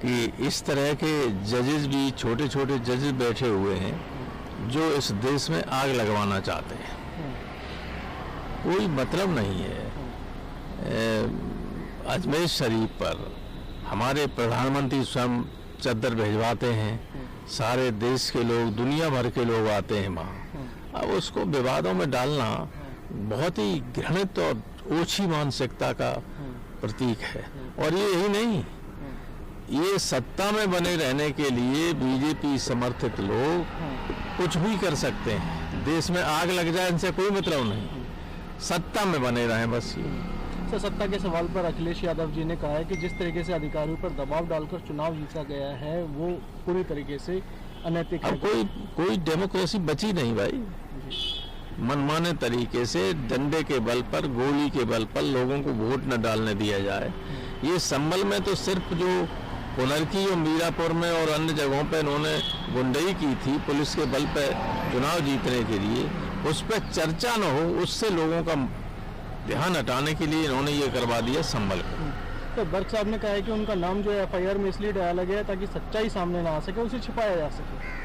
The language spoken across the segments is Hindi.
कि इस तरह के जजेस भी, छोटे छोटे जजेस बैठे हुए हैं जो इस देश में आग लगवाना चाहते हैं। कोई मतलब नहीं है। अजमेर शरीफ पर हमारे प्रधानमंत्री स्वयं चद्दर भिजवाते हैं, सारे देश के लोग, दुनिया भर के लोग आते हैं वहाँ। अब उसको विवादों में डालना बहुत ही घृणित और ओछी मानसिकता का प्रतीक है। और ये यही नहीं, ये सत्ता में बने रहने के लिए बीजेपी समर्थित लोग कुछ भी कर सकते हैं। देश में आग लग जाए इनसे कोई मतलब नहीं, सत्ता में बने रहें बस। सर, सत्ता के सवाल पर अखिलेश यादव जी ने कहा है कि जिस तरीके से अधिकारियों पर दबाव डालकर चुनाव जीता गया है वो पूरी तरीके से अनैतिक है। अब कोई डेमोक्रेसी बची नहीं भाई। मनमाने तरीके से डंडे के बल पर, गोली के बल पर लोगों को वोट न डालने दिया जाए। ये संभल में तो सिर्फ जो पुनरकी और मीरापुर में और अन्य जगहों पे इन्होंने गुंडई की थी पुलिस के बल पे चुनाव जीतने के लिए, उस पर चर्चा न हो, उससे लोगों का ध्यान हटाने के लिए इन्होंने ये करवा दिया संभल को। तो बर्क साहब ने कहा है कि उनका नाम जो है एफआईआर में इसलिए डाला गया ताकि सच्चाई सामने ना आ सके, उसे छिपाया जा सके।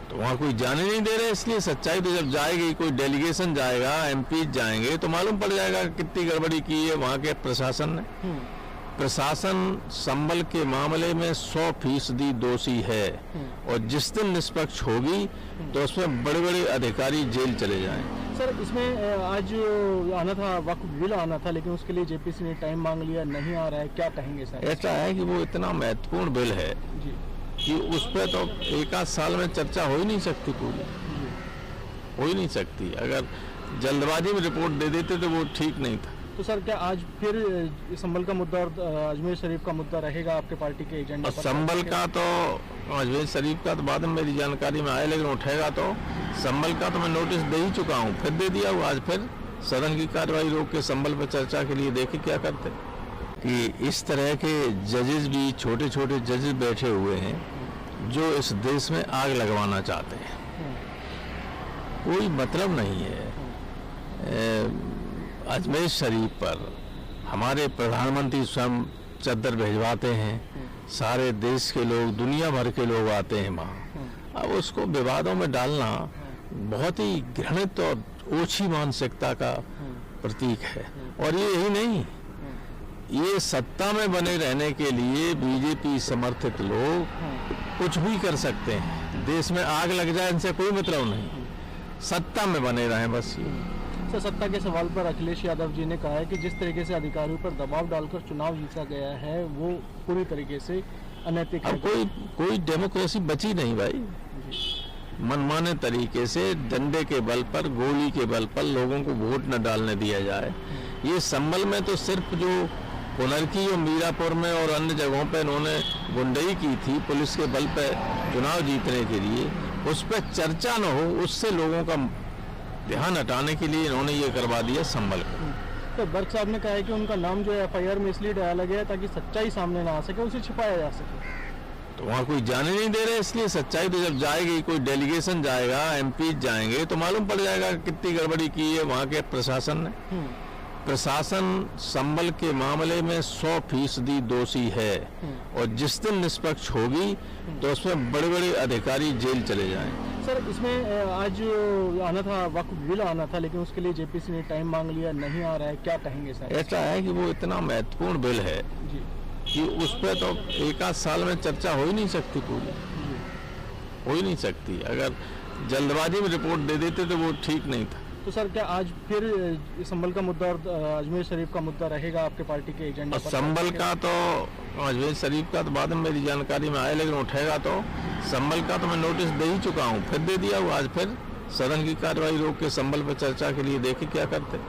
तो वहाँ कोई जाने नहीं दे रहे, इसलिए सच्चाई तो जब जाएगी, कोई डेलीगेशन जाएगा, एमपी जाएंगे तो मालूम पड़ जाएगा कितनी गड़बड़ी की है वहाँ के प्रशासन ने। प्रशासन संभल के मामले में 100% दोषी है और जिस दिन निष्पक्ष होगी तो उसमें बड़े बड़े अधिकारी जेल चले जाएं। सर, इसमें आज आना था, वक्फ बिल आना था, लेकिन उसके लिए जेपीसी ने टाइम मांग लिया, नहीं आ रहा है, क्या कहेंगे सर? ऐसा है कि वो इतना महत्वपूर्ण बिल है जी कि उस पर तो एक आध साल में चर्चा हो ही नहीं सकती, पूरी हो ही नहीं सकती। अगर जल्दबाजी में रिपोर्ट दे देते तो वो ठीक नहीं था। तो सर, क्या आज फिर संभल का मुद्दा और अजमेर शरीफ का मुद्दा रहेगा आपके पार्टी के एजेंडा पर? संभल का तो, अजमेर शरीफ का तो बाद में मेरी जानकारी में आया, लेकिन उठेगा तो संभल का तो मैं नोटिस दे ही चुका हूँ, फिर दे दिया हूँ। आज फिर सदन की कार्रवाई रोक के संभल पर चर्चा के लिए देखे क्या करते। कि इस तरह के जजेस भी, छोटे छोटे जजेस बैठे हुए हैं जो इस देश में आग लगवाना चाहते हैं। कोई मतलब नहीं है। अजमेर शरीफ पर हमारे प्रधानमंत्री स्वयं चद्दर भिजवाते हैं, सारे देश के लोग, दुनिया भर के लोग आते हैं वहाँ। अब उसको विवादों में डालना बहुत ही घृणित और ओछी मानसिकता का प्रतीक है। और ये यही नहीं, ये सत्ता में बने रहने के लिए बीजेपी समर्थित लोग कुछ भी कर सकते हैं। देश में आग लग जाए इनसे कोई मतलब नहीं, सत्ता में बने रहें बस। सर, सत्ता के सवाल पर अखिलेश यादव जी ने कहा है कि जिस तरीके से अधिकारियों पर दबाव डालकर चुनाव जीता गया है वो पूरी तरीके से अनैतिक है। अब कोई डेमोक्रेसी बची नहीं भाई। मनमाने तरीके से डंडे के बल पर, गोली के बल पर लोगों को वोट न डालने दिया जाए। ये संभल में तो सिर्फ जो पुनरकी और मीरापुर में और अन्य जगहों पे इन्होंने गुंडई की थी पुलिस के बल पे चुनाव जीतने के लिए, उस पर चर्चा न हो, उससे लोगों का ध्यान हटाने के लिए इन्होंने ये करवा दिया संभल को। तो बर्क साहब ने कहा है कि उनका नाम जो है एफआईआर में इसलिए डाला गया ताकि सच्चाई सामने ना आ सके, उसे छिपाया जा सके। तो वहाँ कोई जाने नहीं दे रहे, इसलिए सच्चाई तो जब जाएगी, कोई डेलीगेशन जाएगा, एमपी जाएंगे तो मालूम पड़ जाएगा कितनी गड़बड़ी की है वहाँ के प्रशासन ने। प्रशासन संभल के मामले में 100% दोषी है और जिस दिन निष्पक्ष होगी तो उसमें बड़े बड़े अधिकारी जेल चले जाएं। सर, इसमें आज आना था, वक्फ बिल आना था, लेकिन उसके लिए जेपीसी ने टाइम मांग लिया, नहीं आ रहा है, क्या कहेंगे सर? ऐसा है कि वो इतना महत्वपूर्ण बिल है जी कि उस पर तो एक आध साल में चर्चा हो ही नहीं सकती, पूरी हो ही नहीं सकती। अगर जल्दबाजी में रिपोर्ट दे देते तो वो ठीक नहीं था। तो सर, क्या आज फिर संभल का मुद्दा और अजमेर शरीफ का मुद्दा रहेगा आपके पार्टी के एजेंडा पर? संभल का तो, अजमेर शरीफ का तो बाद में मेरी जानकारी में आया, लेकिन उठेगा तो संभल का तो मैं नोटिस दे ही चुका हूँ, फिर दे दिया हूँ। आज फिर सदन की कार्रवाई रोक के संभल पर चर्चा के लिए देखे क्या करते।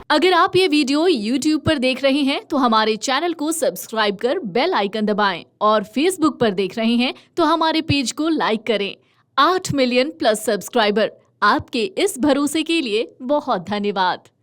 अगर आप ये वीडियो YouTube पर देख रहे हैं तो हमारे चैनल को सब्सक्राइब कर बेल आइकन दबाएं और Facebook पर देख रहे हैं तो हमारे पेज को लाइक करें। 8 मिलियन+ सब्सक्राइबर, आपके इस भरोसे के लिए बहुत धन्यवाद।